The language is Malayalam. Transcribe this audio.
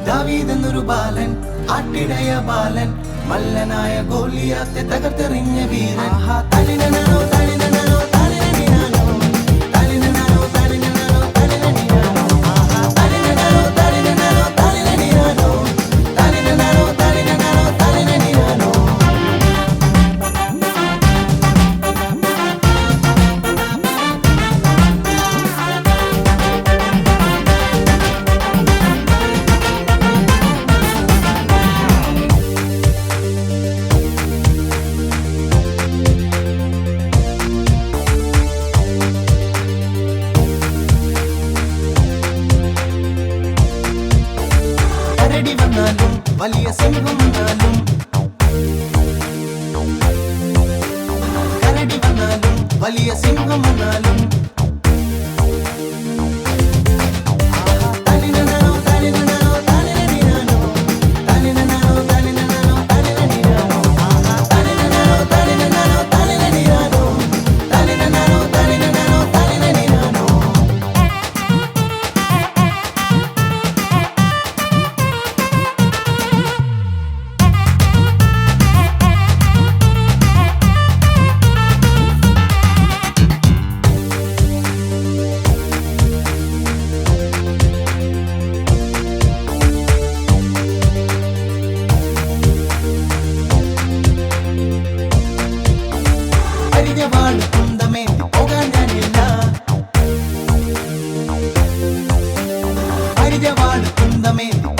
ദാവീദെന്നൊരു ബാലൻ, ആട്ടിടയ ബാലൻ, മല്ലനായ ഗോലിയാത്തെ തകർത്തെറിഞ്ഞ വീരൻ. തലിനനോ തലിനനോ തലിനനിനാനോ, തലിനനോ തലിനനോ തലിനനിനാനോ, തലിനനോ തലിനനോ തലിനനിനാനോ, തലിനനോ തലിനനോ തലിനനിനാനോ. കരടി വന്നാലും വലിയ സിംഹം വന്നാലും, കരടി വന്നാലും വലിയ സിംഹം വന്നാലും, തലിനനോ തലിനനോ തലിനനിനാനോ, തലിനനോ തലിനനോ തലിനനിനാനോ, തലിനനോ തലിനനോ തലിനനിനാനോ, തലിനനോ തലിനനോ തലിനനിനാനോ. അരിഞ്ഞവാള് കുന്തമേന്തി പോകാൻ ഞാനില്ല, അരിഞ്ഞവാള് കുന്തമേന്തി